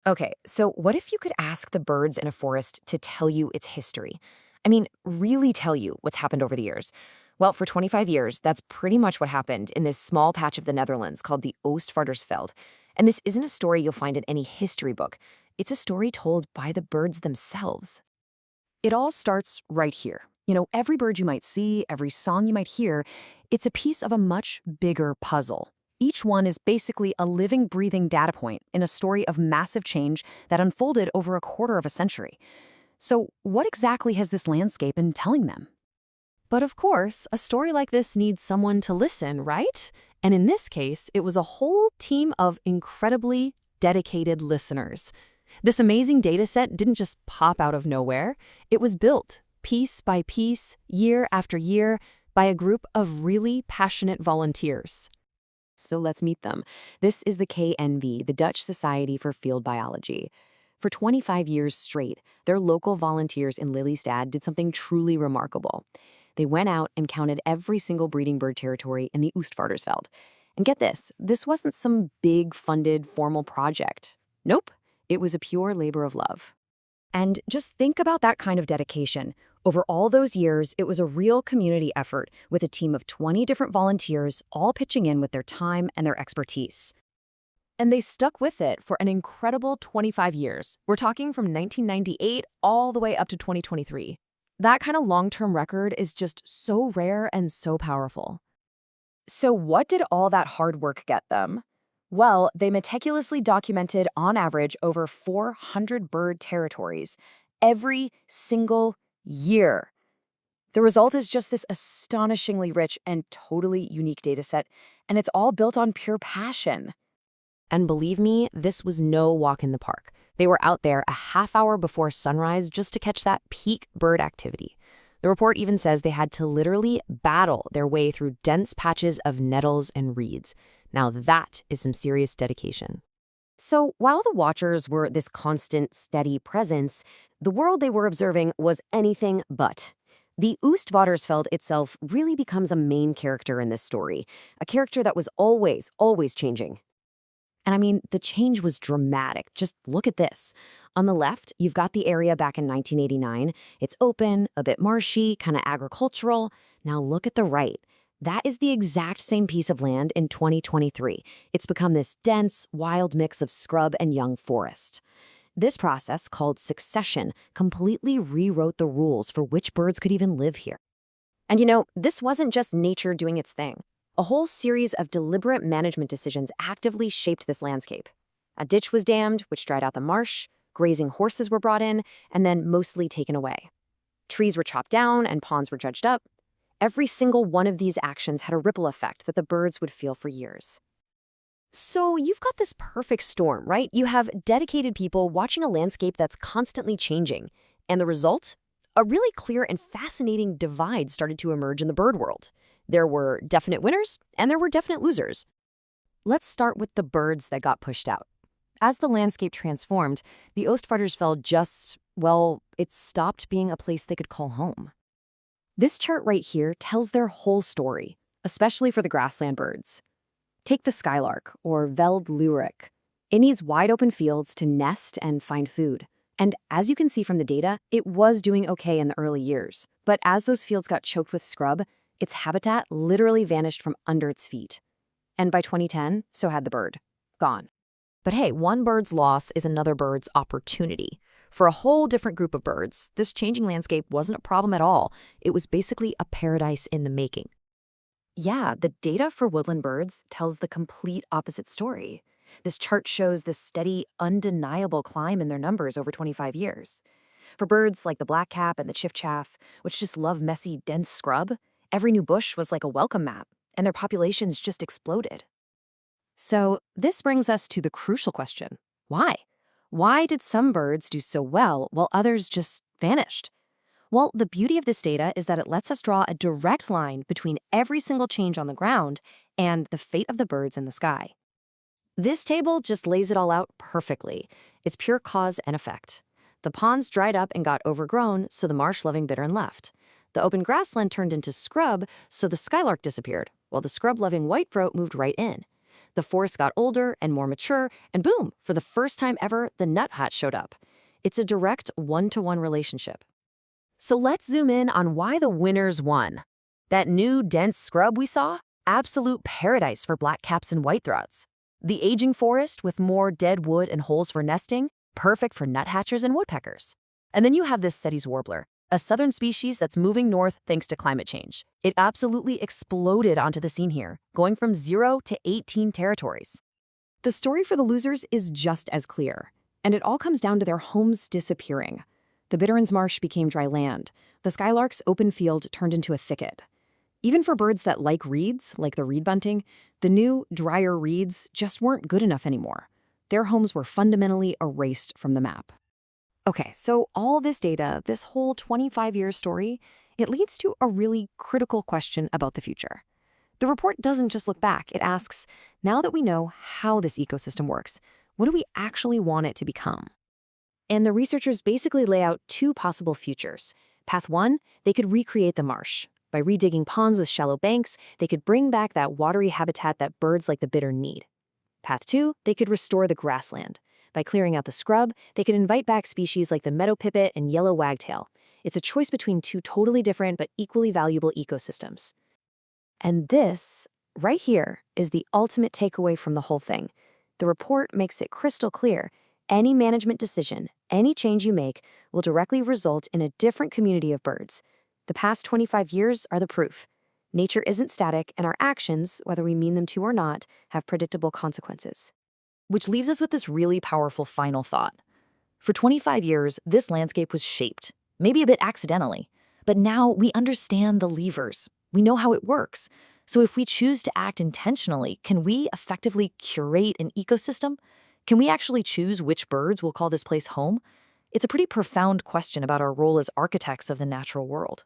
Okay, so what if you could ask the birds in a forest to tell you its history? I mean, really tell you what's happened over the years. Well, for 25 years, that's pretty much what happened in this small patch of the Netherlands called the Oostvaardersveld. And this isn't a story you'll find in any history book. It's a story told by the birds themselves. It all starts right here. Every bird you might see, every song you might hear, it's a piece of a much bigger puzzle. Each one is basically a living, breathing data point in a story of massive change that unfolded over a quarter of a century. So, what exactly has this landscape been telling them? But of course, a story like this needs someone to listen, right? And in this case, it was a whole team of incredibly dedicated listeners. This amazing data set didn't just pop out of nowhere. It was built, piece by piece, year after year, by a group of really passionate volunteers. So let's meet them. This is the KNV, the Dutch Society for Field Biology. For 25 years straight, their local volunteers in Lelystad did something truly remarkable. They went out and counted every single breeding bird territory in the Oostvaardersveld. And get this wasn't some big funded formal project. Nope, it was a pure labor of love. And just think about that kind of dedication. Over all those years, it was a real community effort with a team of 20 different volunteers all pitching in with their time and their expertise. And they stuck with it for an incredible 25 years. We're talking from 1998 all the way up to 2023. That kind of long-term record is just so rare and so powerful. So what did all that hard work get them? Well, they meticulously documented, on average, over 400 bird territories every single year. The result is just this astonishingly rich and totally unique data set, and it's all built on pure passion. And believe me, this was no walk in the park. They were out there a half hour before sunrise just to catch that peak bird activity. The report even says they had to literally battle their way through dense patches of nettles and reeds. Now that is some serious dedication. So while the watchers were this constant, steady presence, the world they were observing was anything but. The Oostvaardersveld itself really becomes a main character in this story, a character that was always changing. And I mean, the change was dramatic. Just look at this. On the left, you've got the area back in 1989. It's open, a bit marshy, kind of agricultural. Now look at the right. That is the exact same piece of land in 2023. It's become this dense, wild mix of scrub and young forest. This process, called succession, completely rewrote the rules for which birds could even live here. And this wasn't just nature doing its thing. A whole series of deliberate management decisions actively shaped this landscape. A ditch was dammed, which dried out the marsh, grazing horses were brought in, and then mostly taken away. Trees were chopped down and ponds were dredged up. Every single one of these actions had a ripple effect that the birds would feel for years. So you've got this perfect storm, right? You have dedicated people watching a landscape that's constantly changing. And the result? A really clear and fascinating divide started to emerge in the bird world. There were definite winners, and there were definite losers. Let's start with the birds that got pushed out. As the landscape transformed, the Oostvaardersveld it stopped being a place they could call home. This chart right here tells their whole story, especially for the grassland birds. Take the skylark, or veld lurik. It needs wide-open fields to nest and find food. And as you can see from the data, it was doing okay in the early years. But as those fields got choked with scrub, its habitat literally vanished from under its feet. And by 2010, so had the bird. Gone. But hey, one bird's loss is another bird's opportunity. For a whole different group of birds, this changing landscape wasn't a problem at all. It was basically a paradise in the making. Yeah, the data for woodland birds tells the complete opposite story. This chart shows the steady, undeniable climb in their numbers over 25 years. For birds like the blackcap and the chiffchaff, which just love messy, dense scrub, every new bush was like a welcome mat, and their populations just exploded. So this brings us to the crucial question. Why? Why did some birds do so well while others just vanished? Well, the beauty of this data is that it lets us draw a direct line between every single change on the ground and the fate of the birds in the sky. This table just lays it all out perfectly. It's pure cause and effect. The ponds dried up and got overgrown, so the marsh-loving bittern left. The open grassland turned into scrub, so the skylark disappeared, while the scrub-loving whitethroat moved right in. the forest got older and more mature, and boom, for the first time ever, the nuthatch showed up. It's a direct one-to-one relationship. So let's zoom in on why the winners won. That new dense scrub we saw? Absolute paradise for blackcaps and whitethroats. The aging forest with more dead wood and holes for nesting? Perfect for nuthatchers and woodpeckers. And then you have this Cetti's warbler, a southern species that's moving north thanks to climate change. It absolutely exploded onto the scene here, going from 0 to 18 territories. The story for the losers is just as clear, and it all comes down to their homes disappearing. The Bitterns Marsh became dry land. The skylark's open field turned into a thicket. Even for birds that like reeds, like the reed bunting, the new, drier reeds just weren't good enough anymore. Their homes were fundamentally erased from the map. Okay, so all this data, this whole 25-year story, it leads to a really critical question about the future. The report doesn't just look back, it asks, now that we know how this ecosystem works, what do we actually want it to become? And the researchers basically lay out two possible futures. Path 1, they could recreate the marsh. By redigging ponds with shallow banks, they could bring back that watery habitat that birds like the bittern need. Path 2, they could restore the grassland. By clearing out the scrub, they could invite back species like the meadow pipit and yellow wagtail. It's a choice between two totally different but equally valuable ecosystems. And this, right here, is the ultimate takeaway from the whole thing. The report makes it crystal clear. Any management decision, any change you make, will directly result in a different community of birds. The past 25 years are the proof. Nature isn't static, and our actions, whether we mean them to or not, have predictable consequences. Which leaves us with this really powerful final thought. For 25 years, this landscape was shaped, maybe a bit accidentally, but now we understand the levers. We know how it works. So if we choose to act intentionally, can we effectively curate an ecosystem? Can we actually choose which birds will call this place home? It's a pretty profound question about our role as architects of the natural world.